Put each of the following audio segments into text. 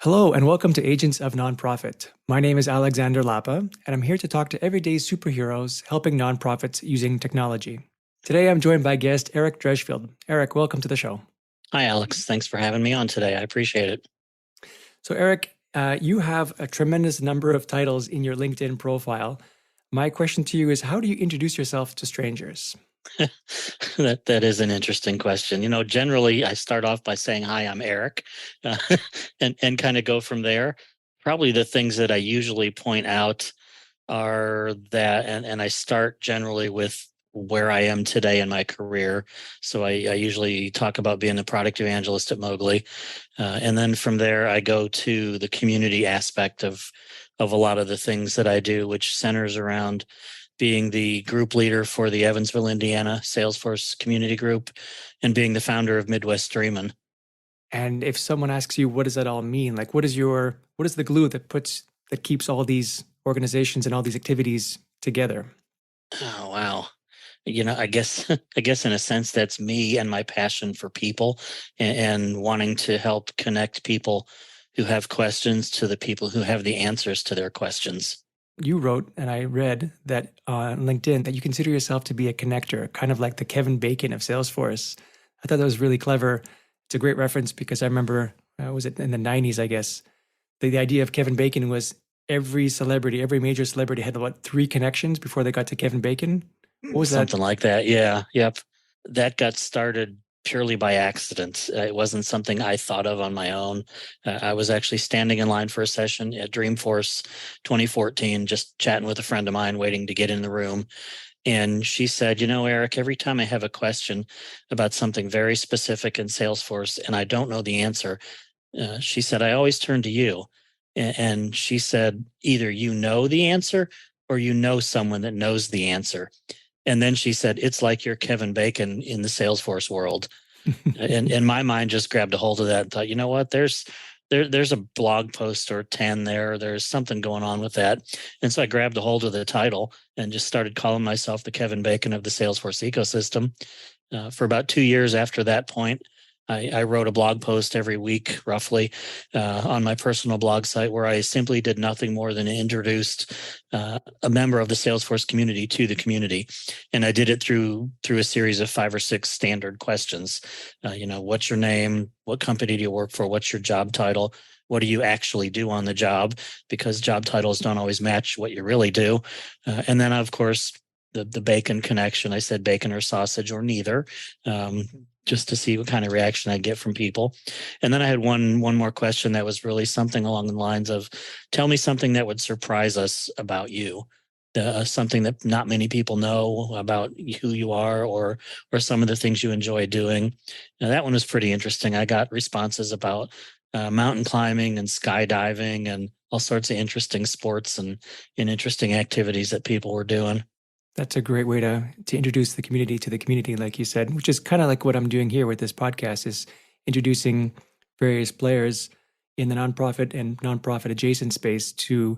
Hello, and welcome to Agents of Nonprofit. My name is Alexander Lapa, and I'm here to talk to everyday superheroes helping nonprofits using technology. Today, I'm joined by guest Eric Dreshfield. Eric, welcome to the show. Hi, Alex. Thanks for having me on today. I appreciate it. So, Eric, you have a tremendous number of titles in your LinkedIn profile. My question to you is, how do you introduce yourself to strangers? That is an interesting question. Generally, I start off by saying, "Hi, I'm Eric," uh, and kind of go from there. Probably the things that I usually point out are that, and I start generally with where I am today in my career. So I usually talk about being a product evangelist at Mogli, and then from there I go to the community aspect of a lot of the things that I do, which centers around being the group leader for the Evansville, Indiana Salesforce community group, and being the founder of Midwest Dreamin. And if someone asks you, what does that all mean? Like, what is the glue that keeps all these organizations and all these activities together? Oh, wow. I guess I guess in a sense that's me and my passion for people, and wanting to help connect people who have questions to the people who have the answers to their questions. You wrote, and I read that on LinkedIn, that you consider yourself to be a connector, kind of like the Kevin Bacon of Salesforce. I thought that was really clever. It's a great reference because I remember, was it in the 90s, I guess? The idea of Kevin Bacon was every celebrity, every major celebrity had, what, three connections before they got to Kevin Bacon? What was that? Something like that. Yeah. Yep. That got started purely by accident. It wasn't something I thought of on my own. I was actually standing in line for a session at Dreamforce 2014, just chatting with a friend of mine, waiting to get in the room. And she said, Eric, every time I have a question about something very specific in Salesforce and I don't know the answer, she said, I always turn to you. And she said, either you know the answer or you know someone that knows the answer. And then she said, it's like you're Kevin Bacon in the Salesforce world. And my mind just grabbed a hold of that and thought, you know what, there's a blog post or 10 there. There's something going on with that. And so I grabbed a hold of the title and just started calling myself the Kevin Bacon of the Salesforce ecosystem. For about 2 years after that point, I wrote a blog post every week, roughly, on my personal blog site where I simply did nothing more than introduced a member of the Salesforce community to the community, and I did it through a series of 5 or 6 standard questions. What's your name? What company do you work for? What's your job title? What do you actually do on the job? Because job titles don't always match what you really do. And then, of course, the bacon connection. I said bacon or sausage or neither. Just to see what kind of reaction I get from people. And then I had one more question that was really something along the lines of, tell me something that would surprise us about you. Something that not many people know about who you are, or some of the things you enjoy doing. Now, that one was pretty interesting. I got responses about mountain climbing and skydiving and all sorts of interesting sports and interesting activities that people were doing. That's a great way to introduce the community to the community, like you said, which is kind of like what I'm doing here with this podcast, is introducing various players in the nonprofit and nonprofit adjacent space to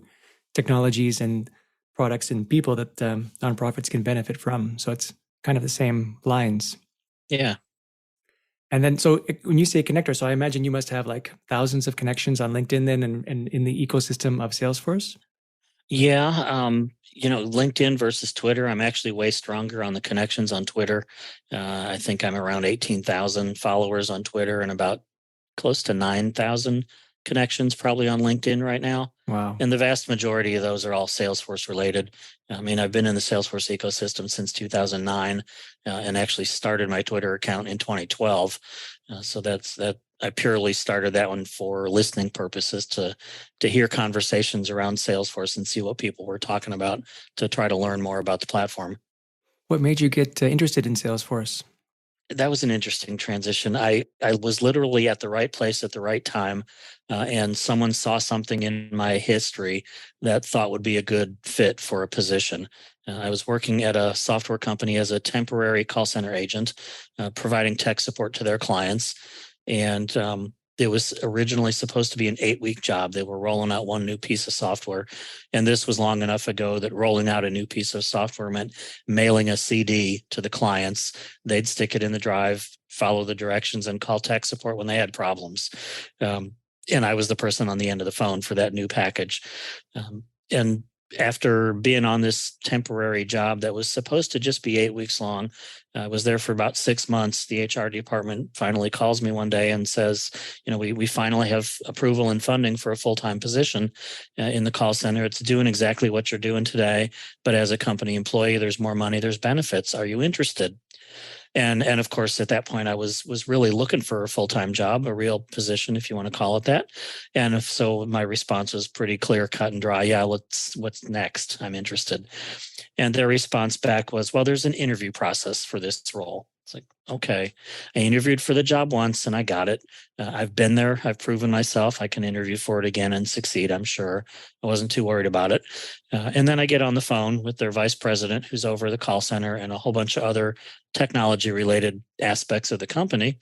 technologies and products and people that nonprofits can benefit from. So it's kind of the same lines. Yeah. And then, so when you say connector, so I imagine you must have like thousands of connections on LinkedIn then and in the ecosystem of Salesforce. Yeah, LinkedIn versus Twitter. I'm actually way stronger on the connections on Twitter. I think I'm around 18,000 followers on Twitter and about close to 9,000 connections probably on LinkedIn right now. Wow. And the vast majority of those are all Salesforce related. I mean, I've been in the Salesforce ecosystem since 2009, and actually started my Twitter account in 2012. So that I purely started that one for listening purposes, to hear conversations around Salesforce and see what people were talking about, to try to learn more about the platform. What made you get interested in Salesforce? That was an interesting transition. I was literally at the right place at the right time, and someone saw something in my history that thought would be a good fit for a position. I was working at a software company as a temporary call center agent, providing tech support to their clients. And it was originally supposed to be an 8-week job. They were rolling out one new piece of software. And this was long enough ago that rolling out a new piece of software meant mailing a CD to the clients. They'd stick it in the drive, follow the directions, and call tech support when they had problems. And I was the person on the end of the phone for that new package. And after being on this temporary job that was supposed to just be 8 weeks long, I was there for about 6 months. The HR department finally calls me one day and says, we finally have approval and funding for a full-time position in the call center. It's doing exactly what you're doing today, but as a company employee, there's more money, there's benefits. Are you interested? And of course, at that point, I was really looking for a full-time job, a real position, if you want to call it that. And if so, my response was pretty clear, cut and dry. Yeah, what's next? I'm interested. And their response back was, well, there's an interview process for this role. It's like, okay, I interviewed for the job once and I got it. I've been there. I've proven myself. I can interview for it again and succeed, I'm sure. I wasn't too worried about it. And then I get on the phone with their vice president who's over the call center and a whole bunch of other technology related aspects of the company.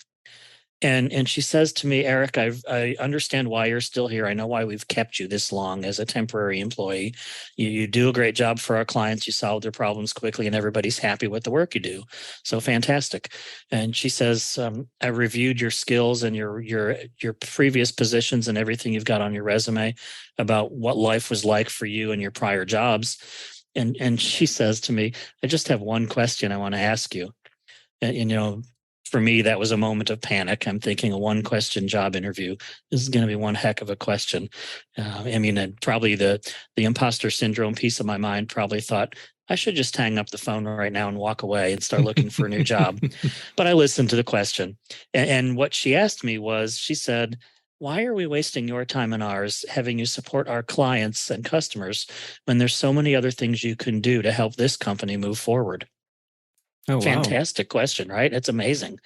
And she says to me, Eric, I understand why you're still here. I know why we've kept you this long as a temporary employee. You do a great job for our clients. You solve their problems quickly and everybody's happy with the work you do. So fantastic. And she says, I reviewed your skills and your previous positions and everything you've got on your resume about what life was like for you and your prior jobs. And she says to me, I just have one question I want to ask you. And for me, that was a moment of panic. I'm thinking a one-question job interview. This is going to be one heck of a question. Probably the imposter syndrome piece of my mind probably thought, I should just hang up the phone right now and walk away and start looking for a new job. But I listened to the question. And what she asked me was, she said, why are we wasting your time and ours having you support our clients and customers when there's so many other things you can do to help this company move forward? Oh, wow. Fantastic question, right? It's amazing.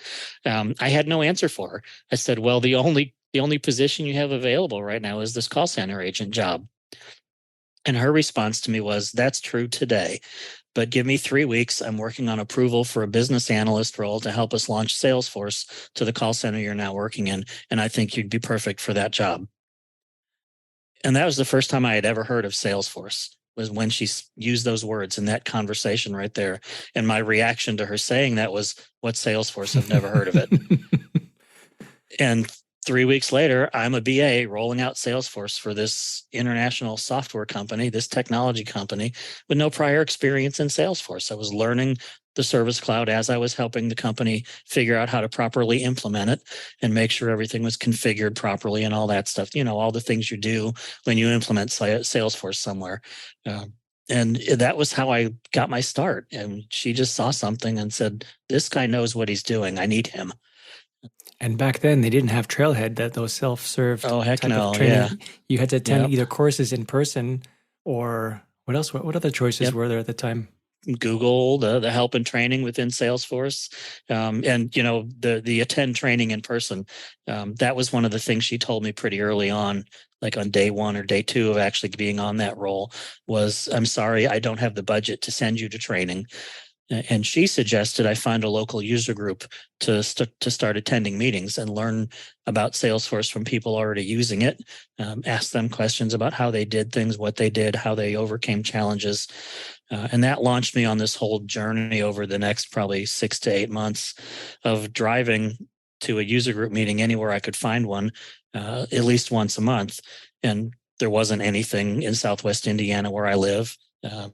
I had no answer for her. I said, well, the only position you have available right now is this call center agent job. And her response to me was, that's true today, but give me 3 weeks. I'm working on approval for a business analyst role to help us launch Salesforce to the call center you're now working in. And I think you'd be perfect for that job. And that was the first time I had ever heard of Salesforce, was when she used those words in that conversation right there. And my reaction to her saying that was, what's Salesforce? I've never heard of it. And 3 weeks later, I'm a BA rolling out Salesforce for this international software company, this technology company, with no prior experience in Salesforce. I was learning the Service Cloud as I was helping the company figure out how to properly implement it and make sure everything was configured properly and all that stuff. All the things you do when you implement Salesforce somewhere. And that was how I got my start. And she just saw something and said, this guy knows what he's doing. I need him. And back then, they didn't have Trailhead, those self-served type of training. Yeah. You had to attend either courses in person or what else? What other choices were there at the time? Google the help and training within Salesforce, and the attend training in person. That was one of the things she told me pretty early on, like on day 1 or day 2 of actually being on that role, was, I'm sorry, I don't have the budget to send you to training. And she suggested I find a local user group to start attending meetings and learn about Salesforce from people already using it, ask them questions about how they did things, what they did, how they overcame challenges. And that launched me on this whole journey over the next probably 6 to 8 months of driving to a user group meeting anywhere I could find one, at least once a month. And there wasn't anything in Southwest Indiana where I live.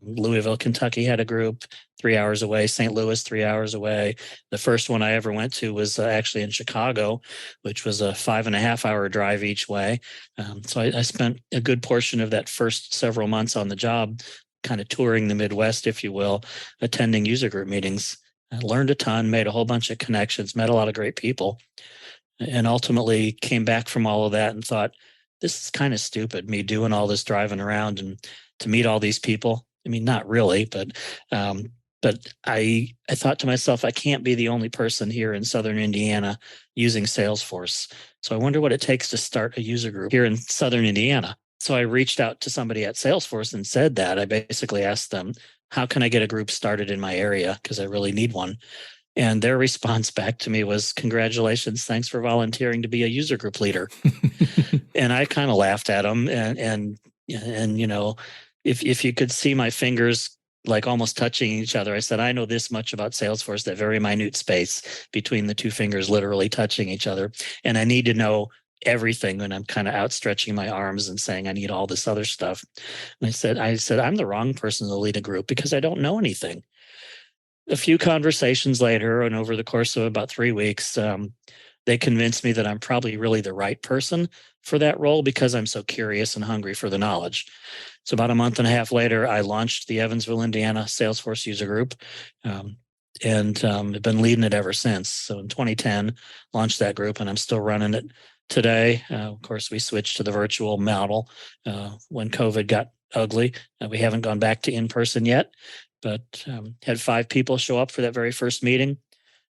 Louisville, Kentucky had a group 3 hours away, St. Louis 3 hours away. The first one I ever went to was actually in Chicago, which was a 5.5 hour drive each way. So I spent a good portion of that first several months on the job, kind of touring the Midwest, if you will, attending user group meetings. I learned a ton, made a whole bunch of connections, met a lot of great people, and ultimately came back from all of that and thought, this is kind of stupid, me doing all this driving around and to meet all these people. I mean, not really, but I thought to myself, I can't be the only person here in Southern Indiana using Salesforce. So I wonder what it takes to start a user group here in Southern Indiana. So I reached out to somebody at Salesforce and said that. I basically asked them, how can I get a group started in my area? Because I really need one. And their response back to me was, congratulations, thanks for volunteering to be a user group leader. And I kind of laughed at them and if you could see my fingers like almost touching each other, I said, I know this much about Salesforce, that very minute space between the two fingers literally touching each other. And I need to know everything when I'm kind of outstretching my arms and saying I need all this other stuff. And I said, I'm the wrong person to lead a group because I don't know anything. A few conversations later, and over the course of about 3 weeks, they convinced me that I'm probably really the right person for that role because I'm so curious and hungry for the knowledge. So about a month and a half later, I launched the Evansville, Indiana Salesforce user group, and have been leading it ever since. So in 2010, launched that group, and I'm still running it today. Of course, we switched to the virtual model when COVID got ugly. We haven't gone back to in-person yet, but had 5 people show up for that very first meeting.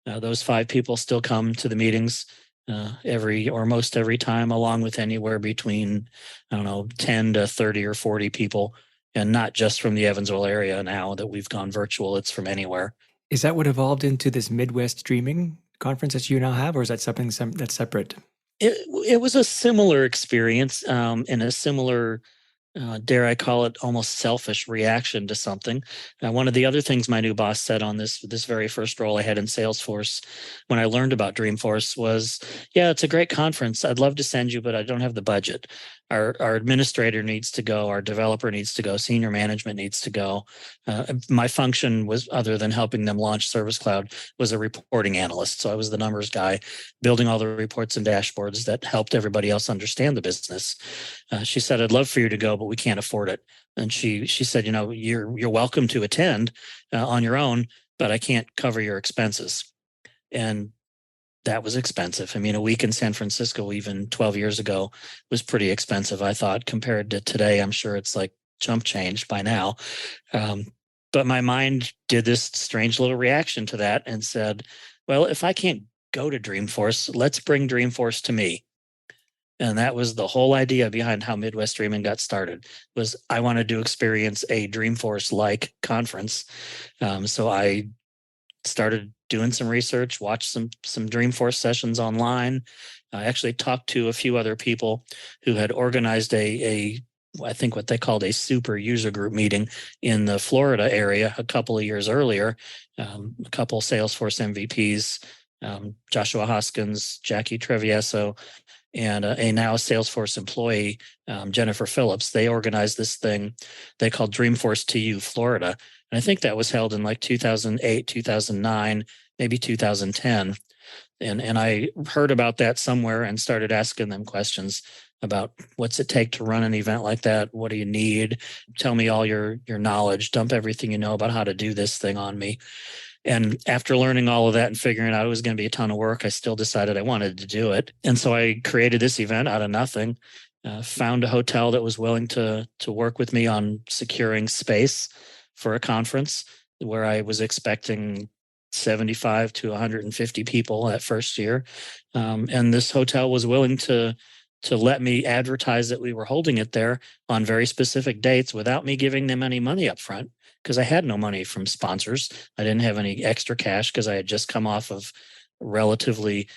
Those 5 people still come to the meetings most every time, along with anywhere between, 10 to 30 or 40 people, and not just from the Evansville area now that we've gone virtual. It's from anywhere. Is that what evolved into this Midwest Dreaming conference that you now have, or is that something that's separate? It was a similar experience and a similar dare I call it, almost selfish reaction to something. One of the other things my new boss said on this very first role I had in Salesforce when I learned about Dreamforce was, yeah, it's a great conference. I'd love to send you, but I don't have the budget. Our administrator needs to go. Our developer needs to go. Senior management needs to go. My function was, other than helping them launch Service Cloud, was a reporting analyst. So I was the numbers guy, building all the reports and dashboards that helped everybody else understand the business. She said, I'd love for you to go, but we can't afford it. And she said, you're welcome to attend on your own, but I can't cover your expenses. And that was expensive. I mean, a week in San Francisco, even 12 years ago, was pretty expensive, I thought, compared to today. I'm sure it's like chump change by now. But my mind did this strange little reaction to that and said, well, if I can't go to Dreamforce, let's bring Dreamforce to me. And that was the whole idea behind how Midwest Dreamin got started, was I wanted to experience a Dreamforce-like conference. So I started doing some research, watched some Dreamforce sessions online. I actually talked to a few other people who had organized I think what they called a super user group meeting in the Florida area a couple of years earlier. A couple Salesforce MVPs, Joshua Hoskins, Jackie Trevieso, and a now Salesforce employee, Jennifer Phillips. They organized this thing they called Dreamforce TU Florida. And I think that was held in like 2008, 2009, maybe 2010. And I heard about that somewhere and started asking them questions about what's it take to run an event like that? What do you need? Tell me all your knowledge, dump everything you know about how to do this thing on me. And after learning all of that and figuring out it was going to be a ton of work, I still decided I wanted to do it. And so I created this event out of nothing, found a hotel that was willing to work with me on securing space for a conference where I was expecting 75 to 150 people that first year. And this hotel was willing to let me advertise that we were holding it there on very specific dates without me giving them any money up front, because I had no money from sponsors. I didn't have any extra cash because I had just come off of a relatively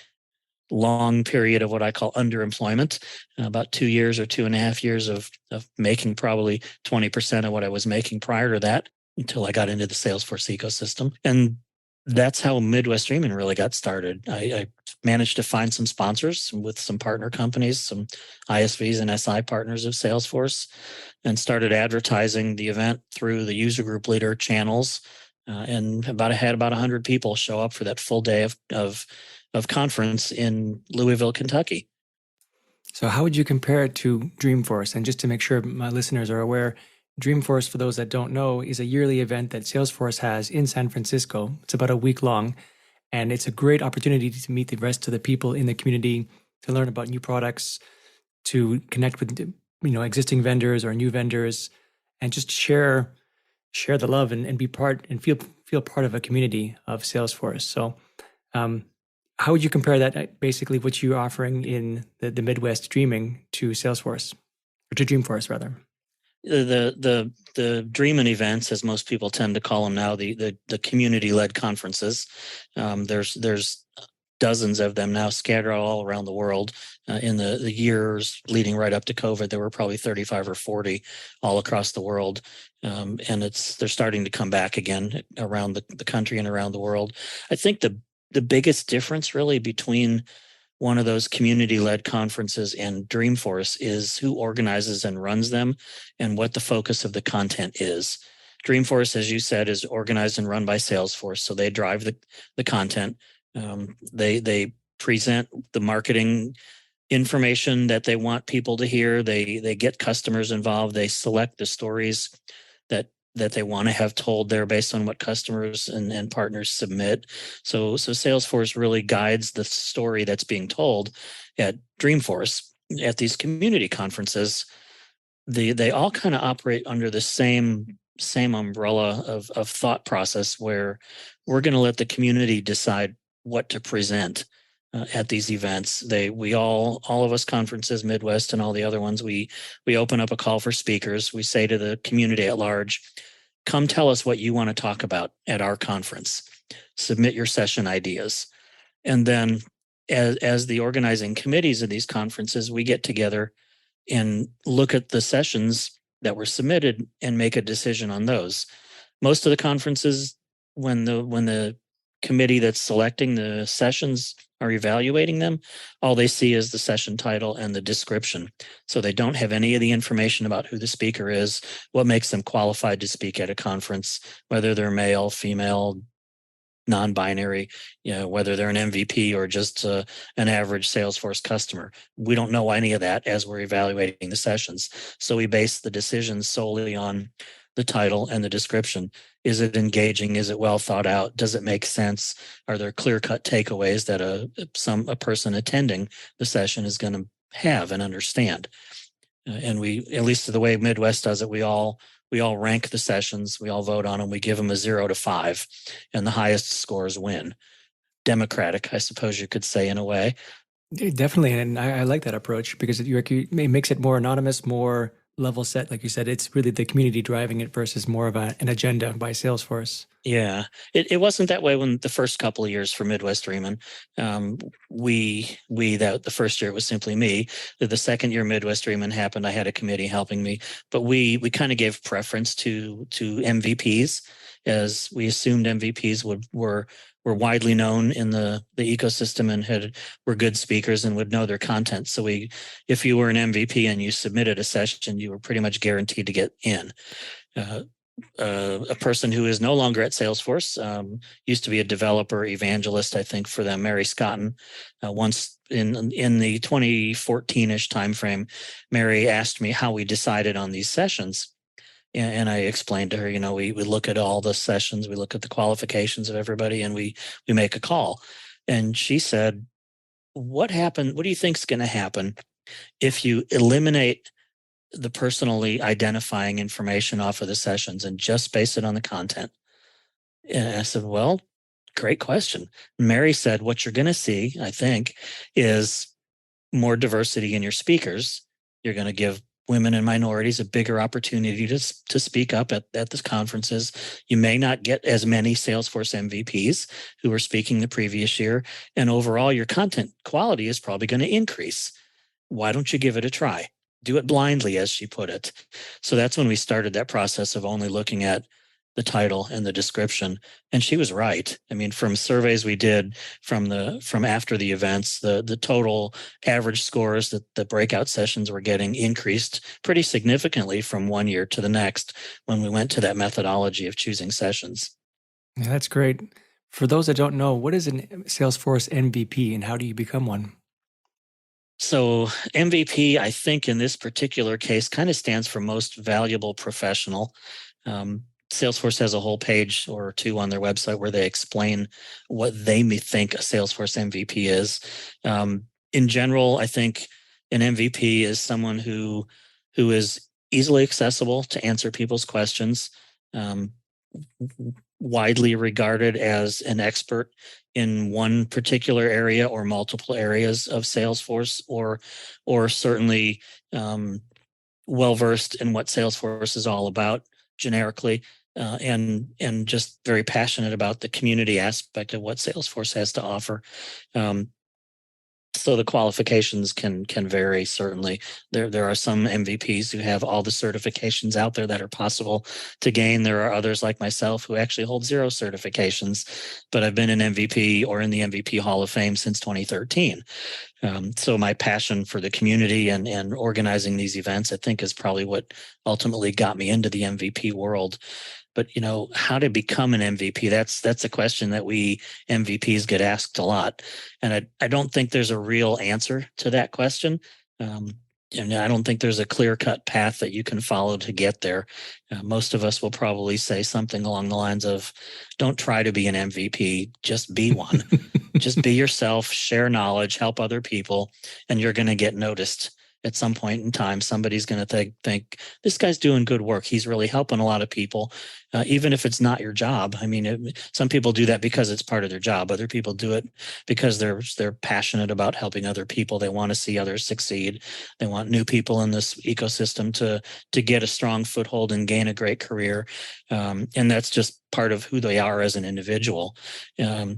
long period of what I call underemployment, about 2 years or 2.5 years of making probably 20% of what I was making prior to that until I got into the Salesforce ecosystem. And that's how Midwest Dreamin really got started. I managed to find some sponsors with some partner companies, some ISVs and SI partners of Salesforce, and started advertising the event through the user group leader channels. And had about 100 people show up for that full day of conference in Louisville, Kentucky. So how would you compare it to Dreamforce? And just to make sure my listeners are aware, Dreamforce, for those that don't know, is a yearly event that Salesforce has in San Francisco. It's about a week long, and it's a great opportunity to meet the rest of the people in the community, to learn about new products, to connect with existing vendors or new vendors, and just share the love and be part and feel part of a community of Salesforce. So how would you compare that, basically what you're offering in the Midwest Dreaming, to Salesforce, or to Dreamforce rather? The Dreamin events, as most people tend to call them now, the community-led conferences. There's dozens of them now scattered all around the world. In the years leading right up to COVID, there were probably 35 or 40 all across the world. And they're starting to come back again around the country and around the world. I think the biggest difference really between one of those community-led conferences in Dreamforce is who organizes and runs them and what the focus of the content is. Dreamforce, as you said, is organized and run by Salesforce, so they drive the content. They present the marketing information that they want people to hear. They get customers involved. They select the stories that they want to have told there based on what customers and partners submit. So Salesforce really guides the story that's being told at Dreamforce. At these community conferences, they all kind of operate under the same umbrella of thought process, where we're going to let the community decide what to present at these events. We all of us conferences, Midwest and all the other ones, we open up a call for speakers. We say to the community at large, come tell us what you want to talk about at our conference. Submit your session ideas. And then as the organizing committees of these conferences, we get together and look at the sessions that were submitted and make a decision on those. Most of the conferences, when the committee that's selecting the sessions are evaluating them, all they see is the session title and the description. So they don't have any of the information about who the speaker is, what makes them qualified to speak at a conference, whether they're male, female, non-binary, whether they're an MVP or just an average Salesforce customer. We don't know any of that as we're evaluating the sessions. So we base the decisions solely on the title and the description. Is it engaging? Is it well thought out? Does it make sense? Are there clear-cut takeaways that a person attending the session is going to have and understand? And we, at least the way Midwest does it, we all rank the sessions, we all vote on them, we give them a 0 to 5, and the highest scores win. Democratic, I suppose you could say, in a way. Definitely, and I like that approach because it makes it more anonymous, more level set. Like you said, it's really the community driving it versus more of an agenda by Salesforce. Yeah, it wasn't that way when the first couple of years for Midwest Dreamin. The first year it was simply me. The second year Midwest Dreamin happened, I had a committee helping me, but we kind of gave preference to MVPs, as we assumed MVPs were widely known in the ecosystem and were good speakers and would know their content. So if you were an MVP and you submitted a session, you were pretty much guaranteed to get in. A person who is no longer at Salesforce, used to be a developer evangelist, I think, for them, Mary Scotton. Once in the 2014-ish timeframe, Mary asked me how we decided on these sessions. And I explained to her, we look at all the sessions, we look at the qualifications of everybody, and we make a call. And she said, what do you think is going to happen if you eliminate the personally identifying information off of the sessions and just base it on the content? And I said, well, great question. Mary said, what you're going to see, I think, is more diversity in your speakers. You're going to give women and minorities a bigger opportunity to speak up at the conferences. You may not get as many Salesforce MVPs who were speaking the previous year, and overall your content quality is probably going to increase. Why don't you give it a try? Do it blindly, as she put it. So that's when we started that process of only looking at the title and the description. And she was right. I mean, from surveys we did from after the events, the total average scores that the breakout sessions were getting increased pretty significantly from one year to the next when we went to that methodology of choosing sessions. Yeah, that's great. For those that don't know, what is an Salesforce MVP and how do you become one? So MVP, I think in this particular case, kind of stands for most valuable professional. Salesforce has a whole page or two on their website where they explain what they may think a Salesforce MVP is. In general, I think an MVP is someone who is easily accessible to answer people's questions, widely regarded as an expert in one particular area or multiple areas of Salesforce, or certainly well-versed in what Salesforce is all about generically, and just very passionate about the community aspect of what Salesforce has to offer. So the qualifications can vary, certainly. There are some MVPs who have all the certifications out there that are possible to gain. There are others like myself who actually hold 0 certifications, but I've been an MVP or in the MVP Hall of Fame since 2013. So my passion for the community and organizing these events, I think, is probably what ultimately got me into the MVP world. But how to become an MVP, that's a question that we MVPs get asked a lot. And I don't think there's a real answer to that question. And I don't think there's a clear-cut path that you can follow to get there. Most of us will probably say something along the lines of, don't try to be an MVP, just be one. Just be yourself, share knowledge, help other people, and you're going to get noticed. At some point in time, somebody's going to think this guy's doing good work. He's really helping a lot of people, even if it's not your job. I mean, some people do that because it's part of their job. Other people do it because they're passionate about helping other people. They want to see others succeed. They want new people in this ecosystem to get a strong foothold and gain a great career, and that's just part of who they are as an individual.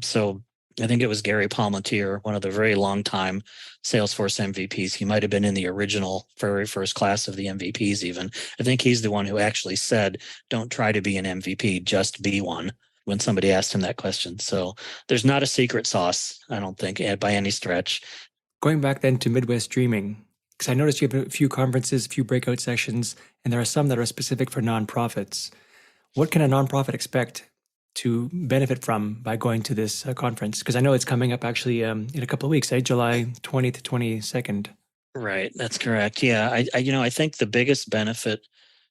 So I think it was Gary Palmentier, one of the very long time Salesforce MVPs. He might have been in the original very first class of the MVPs even. I think he's the one who actually said, don't try to be an MVP, just be one, when somebody asked him that question. So there's not a secret sauce, I don't think, by any stretch. Going back then to Midwest Dreaming, because I noticed you have a few conferences, a few breakout sessions, and there are some that are specific for nonprofits. What can a nonprofit expect to benefit from by going to this conference? Because I know it's coming up actually in a couple of weeks, July 20th to 22nd. Right, that's correct. Yeah, I think the biggest benefit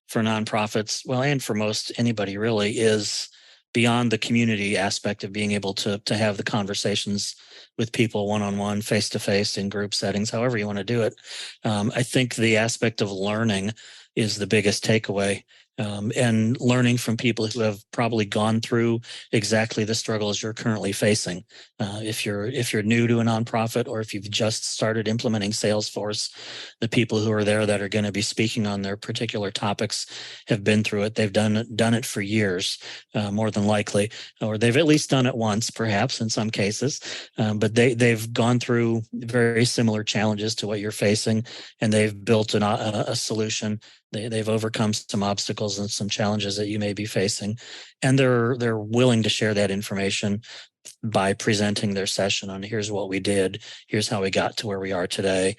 for nonprofits, well, and for most anybody really, is beyond the community aspect of being able to have the conversations with people one-on-one, face-to-face, in group settings, however you want to do it. I think the aspect of learning is the biggest takeaway. And learning from people who have probably gone through exactly the struggles you're currently facing. If you're new to a nonprofit, or if you've just started implementing Salesforce, the people who are there that are going to be speaking on their particular topics have been through it. They've done it for years, more than likely, or they've at least done it once, perhaps in some cases. But they've gone through very similar challenges to what you're facing, and they've built a solution. They've overcome some obstacles and some challenges that you may be facing, and they're willing to share that information by presenting their session on, here's what we did, here's how we got to where we are today.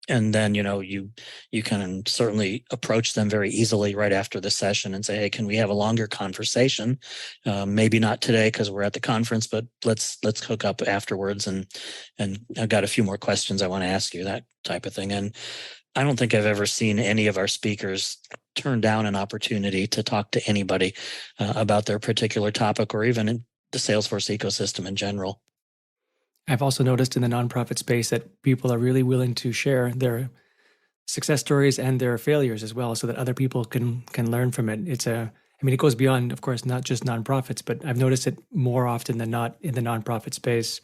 And then you can certainly approach them very easily right after the session and say, hey, can we have a longer conversation? Maybe not today because we're at the conference, but let's hook up afterwards, and I've got a few more questions I want to ask you, that type of thing. And I don't think I've ever seen any of our speakers turn down an opportunity to talk to anybody about their particular topic, or even in the Salesforce ecosystem in general. I've also noticed in the nonprofit space that people are really willing to share their success stories and their failures as well, so that other people can learn from it. It goes beyond, of course, not just nonprofits, but I've noticed it more often than not in the nonprofit space.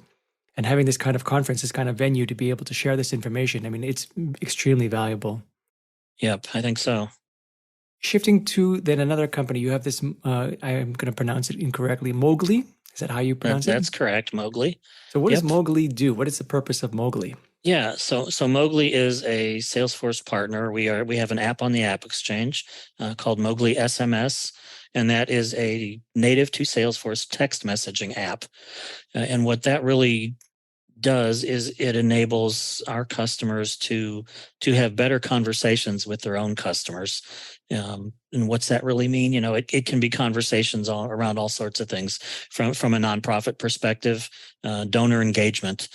And having this kind of conference, this kind of venue to be able to share this information, it's extremely valuable. Yep, I think so. Shifting to then another company, you have this, I am going to pronounce it incorrectly, Mogli. Is that how you pronounce it? That's correct, Mogli. So what does Mogli do? What is the purpose of Mogli? Yeah, so Mogli is a Salesforce partner. We have an app on the App Exchange called Mogli SMS, and that is a native to Salesforce text messaging app. And what that really does is it enables our customers to have better conversations with their own customers. And what's that really mean? It can be conversations around all sorts of things. From a nonprofit perspective, donor engagement,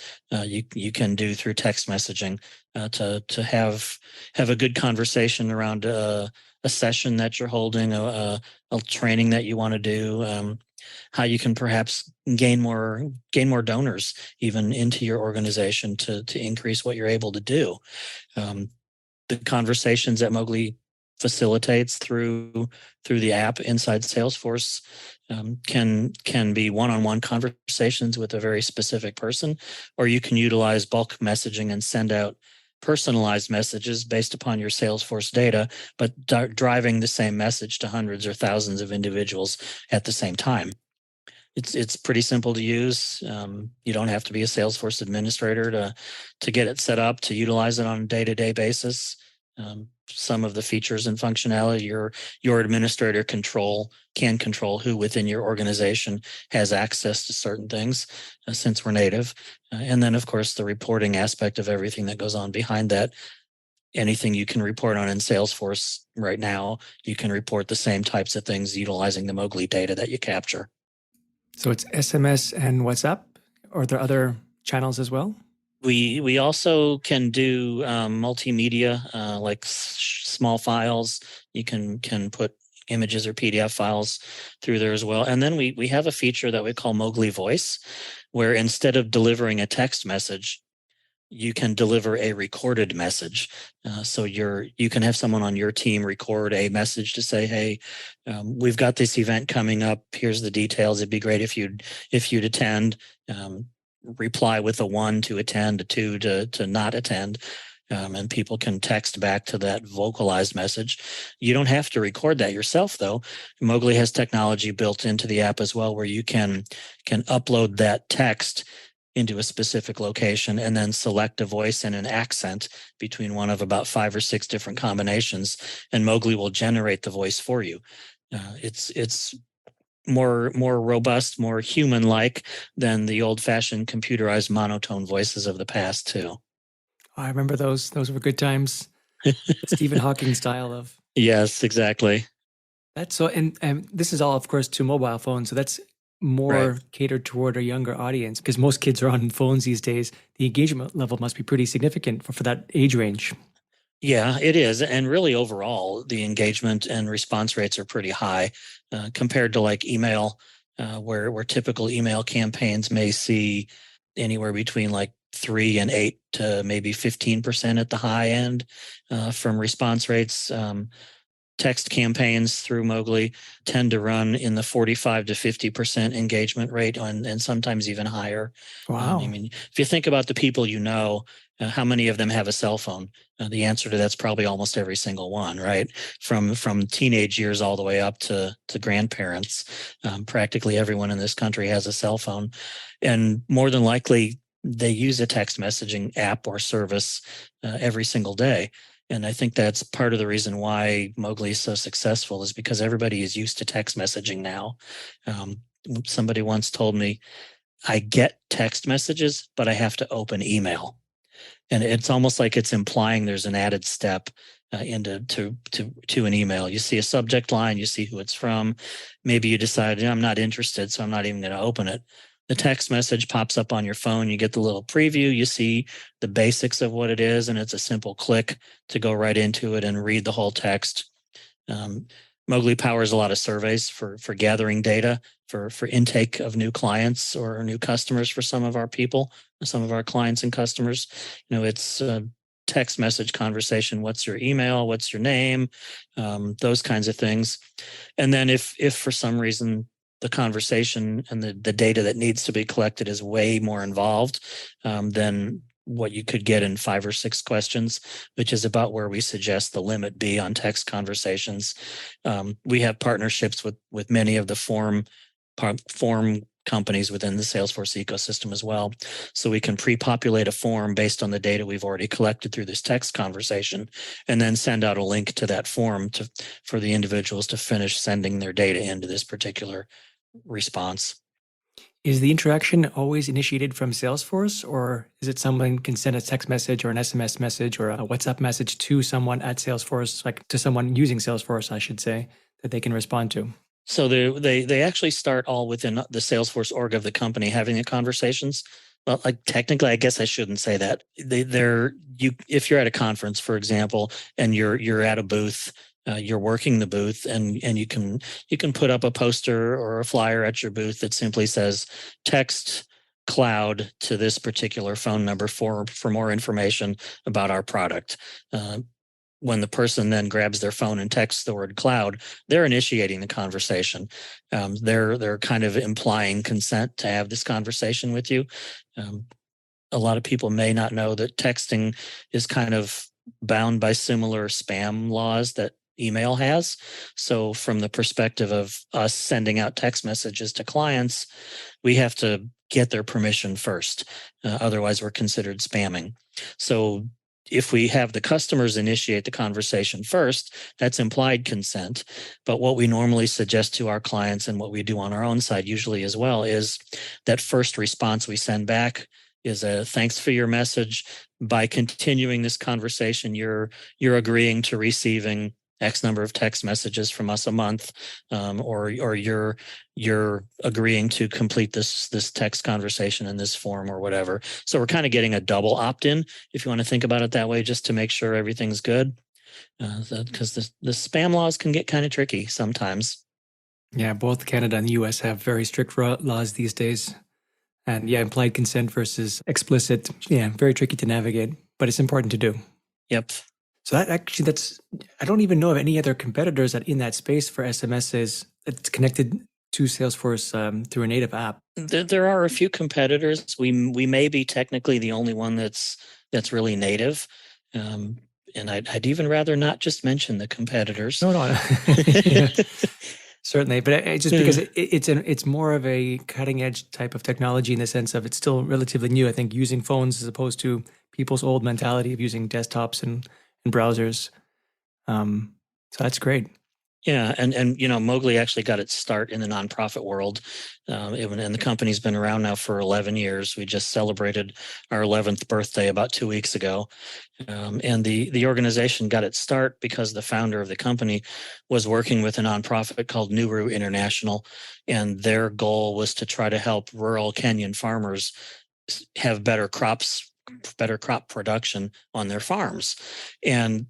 you can do through text messaging to have a good conversation around a session that you're holding, a training that you want to do. How you can perhaps gain more donors even into your organization to increase what you're able to do. The conversations that Mogli facilitates through the app inside Salesforce can be one-on-one conversations with a very specific person, or you can utilize bulk messaging and send out personalized messages based upon your Salesforce data, but driving the same message to hundreds or thousands of individuals at the same time. It's pretty simple to use. You don't have to be a Salesforce administrator to get it set up, to utilize it on a day-to-day basis. Some of the features and functionality your administrator can control who within your organization has access to certain things, since we're native. And then, of course, the reporting aspect of everything that goes on behind that. Anything you can report on in Salesforce right now, you can report the same types of things utilizing the Mogli data that you capture. So it's SMS and WhatsApp, or are there other channels as well? We also can do multimedia, like small files. You can put images or PDF files through there as well. And then we have a feature that we call Mogli Voice, where instead of delivering a text message, you can deliver a recorded message. So you can have someone on your team record a message to say, "Hey, we've got this event coming up. Here's the details. It'd be great if you'd attend." Reply with a 1 to attend, a 2 to not attend. And people can text back to that vocalized message. You don't have to record that yourself, though. Mogli has technology built into the app as well, where you can upload that text into a specific location and then select a voice and an accent between one of about 5 or 6 different combinations, and Mogli will generate the voice for you. It's more robust, more human-like than the old-fashioned computerized monotone voices of the past, too. I remember those. Those were good times. Stephen Hawking style of. Yes, exactly. That's so, and this is all, of course, to mobile phones. So that's more Right. catered toward a younger audience, because most kids are on phones these days. The engagement level must be pretty significant for that age range. Yeah, it is. And really, overall, the engagement and response rates are pretty high compared to like email, where typical email campaigns may see anywhere between like 3 and 8 to maybe 15% at the high end from response rates. Text campaigns through Mogli tend to run in the 45 to 50% engagement rate, and sometimes even higher. Wow. I mean, if you think about the people you know, how many of them have a cell phone? The answer to that's probably almost every single one, right? From teenage years all the way up to grandparents. Practically everyone in this country has a cell phone, and more than likely they use a text messaging app or service every single day. And I think that's part of the reason why Mogli is so successful, is because everybody is used to text messaging now. Somebody once told me, "I get text messages, but I have to open email." And it's almost like it's implying there's an added step into to an email. You see a subject line, you see who it's from. Maybe you decide, I'm not interested, so I'm not even going to open it. The text message pops up on your phone. You get the little preview. You see the basics of what it is, and it's a simple click to go right into it and read the whole text. Mogli powers a lot of surveys for gathering data for intake of new clients or new customers for some of our people, some of our clients and customers. It's a text message conversation. What's your email? What's your name? Those kinds of things. And then if for some reason the conversation and the data that needs to be collected is way more involved than what you could get in 5 or 6 questions, which is about where we suggest the limit be on text conversations. We have partnerships with many of the form companies within the Salesforce ecosystem as well. So we can pre-populate a form based on the data we've already collected through this text conversation, and then send out a link to that form for the individuals to finish sending their data into this particular response. Is the interaction always initiated from Salesforce, or is it someone can send a text message or an SMS message or a WhatsApp message to someone at Salesforce, like to someone using Salesforce, I should say, that they can respond to? So they actually start all within the Salesforce org of the company having the conversations. Well, like technically, I guess I shouldn't say that. If you're at a conference, for example, and you're at a booth, you're working the booth, and you can put up a poster or a flyer at your booth that simply says text cloud to this particular phone number for more information about our product. When the person then grabs their phone and texts the word cloud, they're initiating the conversation. They're kind of implying consent to have this conversation with you. A lot of people may not know that texting is kind of bound by similar spam laws that email has. So from the perspective of us sending out text messages to clients, we have to get their permission first. Otherwise, we're considered spamming. So if we have the customers initiate the conversation first, that's implied consent. But what we normally suggest to our clients, and what we do on our own side usually as well, is that first response we send back is a thanks for your message. By continuing this conversation, you're agreeing to receiving X number of text messages from us a month, or you're agreeing to complete this text conversation in this form or whatever. So we're kind of getting a double opt-in, if you want to think about it that way, just to make sure everything's good, because the spam laws can get kind of tricky sometimes. Yeah, both Canada and the US have very strict laws these days. And yeah, implied consent versus explicit, yeah, very tricky to navigate, but it's important to do. Yep. So I don't even know of any other competitors in that space for SMSs that's connected to Salesforce through a native app. There are a few competitors. We may be technically the only one that's really native. And I'd even rather not just mention the competitors. No. Yeah, certainly, but it's just because it's more of a cutting edge type of technology in the sense of it's still relatively new. I think using phones as opposed to people's old mentality of using desktops and browsers. So that's great. Yeah, and Mogli actually got its start in the nonprofit world, and the company's been around now for 11 years. We just celebrated our 11th birthday about 2 weeks ago, and the organization got its start because the founder of the company was working with a nonprofit called Nuru International, and their goal was to try to help rural Kenyan farmers have better crop production on their farms. And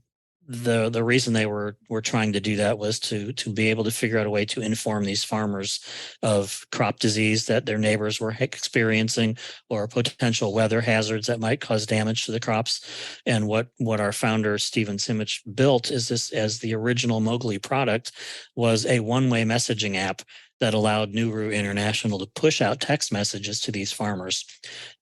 the reason they were trying to do that was to be able to figure out a way to inform these farmers of crop disease that their neighbors were experiencing, or potential weather hazards that might cause damage to the crops. And what our founder Stephen Simic built is this, as the original Mogli product, was a one-way messaging app that allowed Nuru International to push out text messages to these farmers.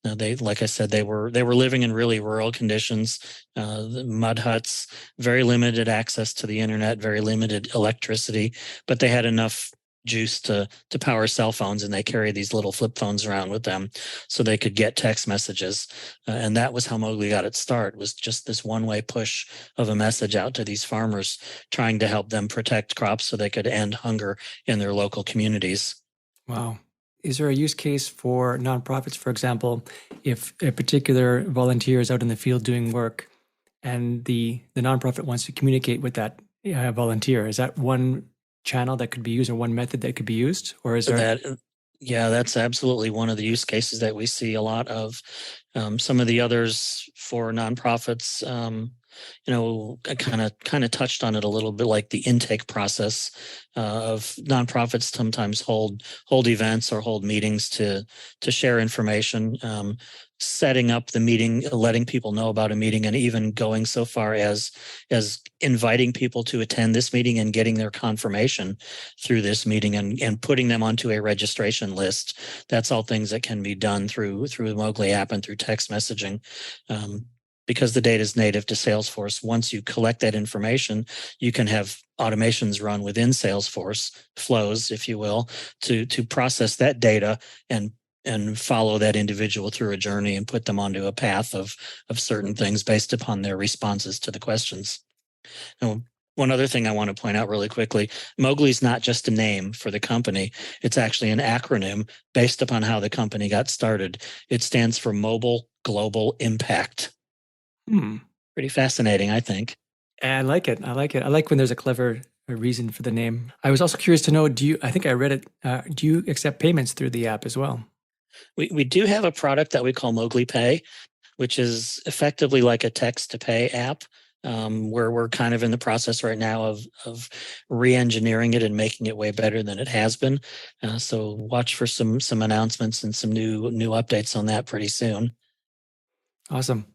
Now, like I said, they were living in really rural conditions, mud huts, very limited access to the internet, very limited electricity, but they had enough juice to power cell phones, and they carried these little flip phones around with them so they could get text messages. And that was how Mogli got its start, was just this one-way push of a message out to these farmers, trying to help them protect crops so they could end hunger in their local communities. Wow. Is there a use case for nonprofits, for example, if a particular volunteer is out in the field doing work and the nonprofit wants to communicate with that volunteer? Is that one channel that could be used, or one method that could be used? Or is there... Yeah, that's absolutely one of the use cases that we see a lot of. Some of the others for nonprofits, I kind of touched on it a little bit, like the intake process of nonprofits sometimes hold events or hold meetings to share information, setting up the meeting, letting people know about a meeting, and even going so far as inviting people to attend this meeting and getting their confirmation through this meeting, and putting them onto a registration list. That's all things that can be done through the Mogli app and through text messaging. Because the data is native to Salesforce, once you collect that information, you can have automations run within Salesforce, flows, if you will, to process that data and follow that individual through a journey and put them onto a path of certain things based upon their responses to the questions. Now, one other thing I want to point out really quickly, Mogli is not just a name for the company. It's actually an acronym based upon how the company got started. It stands for Mobile Global Impact. Pretty fascinating, I think. I like it. I like when there's a clever reason for the name. I was also curious to know, I think I read it, do you accept payments through the app as well? We do have a product that we call Mogli Pay, which is effectively like a text-to-pay app, where we're kind of in the process right now of re-engineering it and making it way better than it has been. So watch for some announcements and some new updates on that pretty soon. Awesome.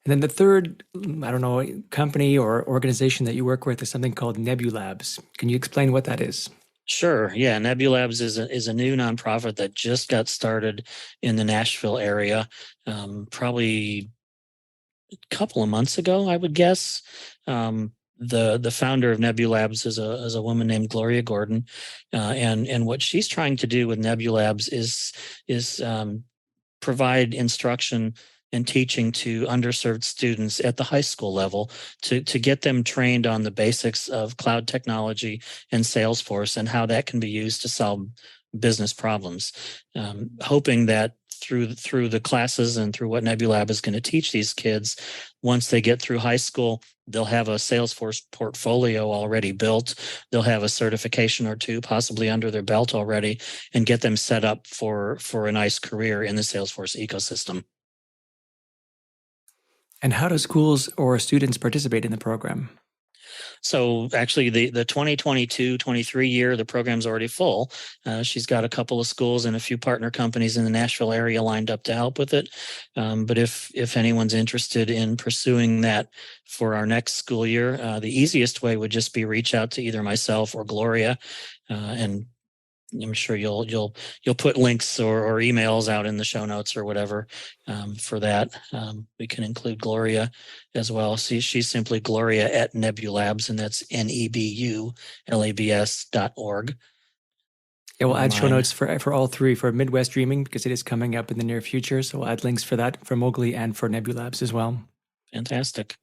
And then the third, I don't know, company or organization that you work with is something called Nebulabs. Can you explain what that is? Sure. Yeah. Nebulabs is a new nonprofit that just got started in the Nashville area, probably a couple of months ago, I would guess. the founder of Nebulabs is a woman named Gloria Gordon, and what she's trying to do with Nebulabs is provide instruction and teaching to underserved students at the high school level to get them trained on the basics of cloud technology and Salesforce and how that can be used to solve business problems. Hoping that through the classes and through what Nebulab is going to teach these kids, once they get through high school, they'll have a Salesforce portfolio already built. They'll have a certification or two possibly under their belt already, and get them set up for a nice career in the Salesforce ecosystem. And how do schools or students participate in the program? So actually the 2022-23 year, the program's already full. She's got a couple of schools and a few partner companies in the Nashville area lined up to help with it. But if anyone's interested in pursuing that for our next school year, the easiest way would just be reach out to either myself or Gloria, and I'm sure you'll put links or emails out in the show notes or whatever for that. We can include Gloria as well. See, she's simply Gloria at Nebulabs, and that's nebulabs.org. Yeah, we'll add show notes for all three, for Midwest Dreaming, because it is coming up in the near future. So we'll add links for that, for Mogli and for Nebulabs as well. Fantastic.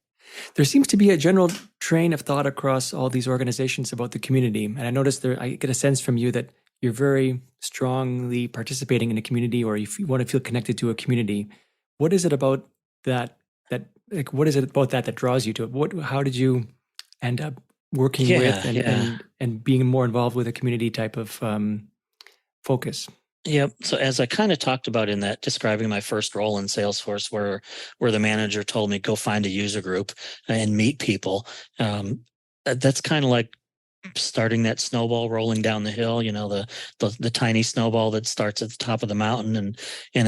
There seems to be a general train of thought across all these organizations about the community. And I noticed I get a sense from you that you're very strongly participating in a community, or if you want to feel connected to a community. What is it about that what is it about that draws you to it? How did you end up working with and being more involved with a community type of focus? Yep. So as I kind of talked about in that, describing my first role in Salesforce, where the manager told me, go find a user group and meet people. That's kind of like starting that snowball rolling down the hill, the tiny snowball that starts at the top of the mountain, and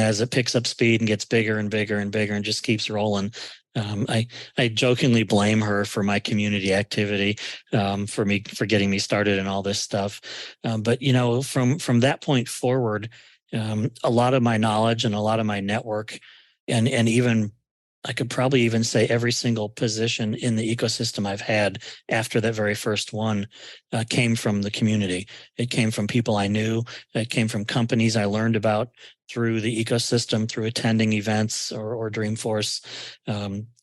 as it picks up speed and gets bigger and bigger and bigger and just keeps rolling. I jokingly blame her for my community activity, for getting me started in all this stuff. But from that point forward, a lot of my knowledge and a lot of my network, and even I could probably even say every single position in the ecosystem I've had after that very first one came from the community. It came from people I knew. It came from companies I learned about through the ecosystem, through attending events or Dreamforce.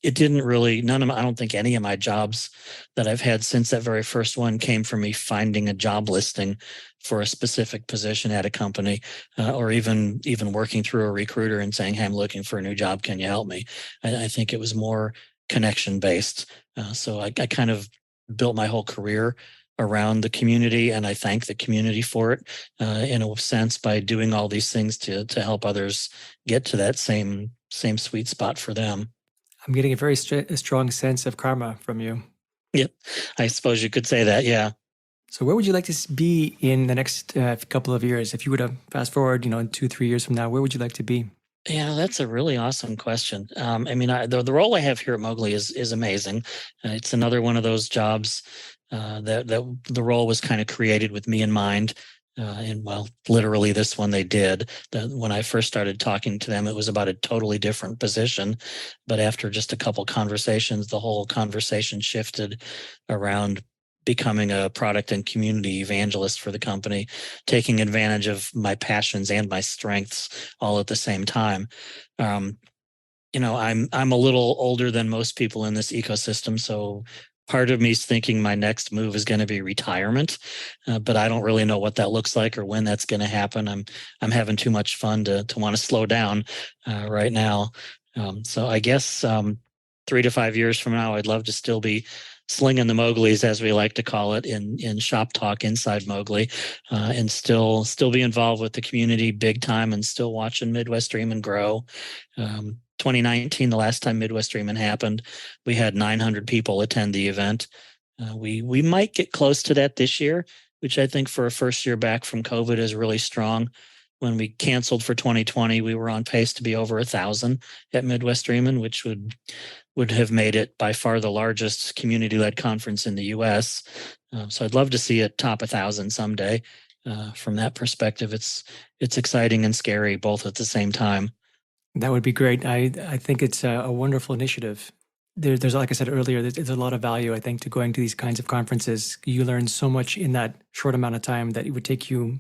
It didn't really, I don't think any of my jobs that I've had since that very first one came from me finding a job listing for a specific position at a company, or even working through a recruiter and saying, hey, I'm looking for a new job. Can you help me? I think it was more connection based. So I kind of built my whole career around the community, and I thank the community for it in a sense by doing all these things to help others get to that same sweet spot for them. I'm getting a very strong sense of karma from you. Yep, I suppose you could say that. Yeah. So where would you like to be in the next couple of years? If you were to fast forward, in 2-3 years from now, where would you like to be? Yeah, that's a really awesome question. The role I have here at Mogli is amazing. It's another one of those jobs that the role was kind of created with me in mind. And literally this one they did. When I first started talking to them, it was about a totally different position. But after just a couple conversations, the whole conversation shifted around becoming a product and community evangelist for the company, taking advantage of my passions and my strengths all at the same time. I'm a little older than most people in this ecosystem, so part of me is thinking my next move is going to be retirement, but I don't really know what that looks like or when that's going to happen. I'm having too much fun to want to slow down right now. So I guess 3 to 5 years from now, I'd love to still be slinging the Moglis, as we like to call it, in shop talk inside Mogli, and still be involved with the community big time, and still watching Midwest Dreamin grow. 2019, the last time Midwest Dreamin happened, we had 900 people attend the event. We might get close to that this year, which I think for a first year back from COVID is really strong. When we canceled for 2020, we were on pace to be over 1,000 at Midwest Dreamin, which would have made it by far the largest community-led conference in the U.S. So I'd love to see it top 1,000 someday. From that perspective, it's exciting and scary both at the same time. That would be great. I think it's a wonderful initiative. there's like I said earlier, there's a lot of value, I think, to going to these kinds of conferences. You learn so much in that short amount of time that it would take you,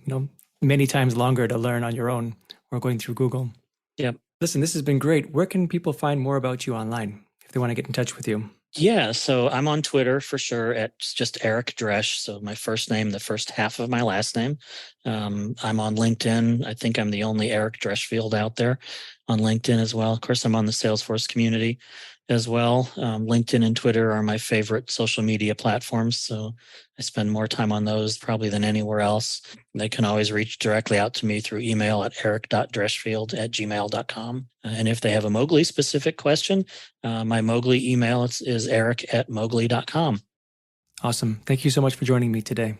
many times longer to learn on your own or going through Google. Yep. Listen, this has been great. Where can people find more about you online if they want to get in touch with you? Yeah, so I'm on Twitter for sure at just Eric Dresh. So my first name, the first half of my last name. I'm on LinkedIn. I think I'm the only Eric Dreshfield out there on LinkedIn as well. Of course, I'm on the Salesforce community as well. LinkedIn and Twitter are my favorite social media platforms. So I spend more time on those probably than anywhere else. They can always reach directly out to me through email at eric.dreshfield@gmail.com. And if they have a Mogli specific question, my Mogli email is eric@mogli.com. Awesome. Thank you so much for joining me today.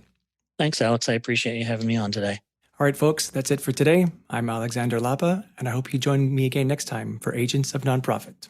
Thanks, Alex. I appreciate you having me on today. All right, folks, that's it for today. I'm Alexander Lapa, and I hope you join me again next time for Agents of Nonprofit.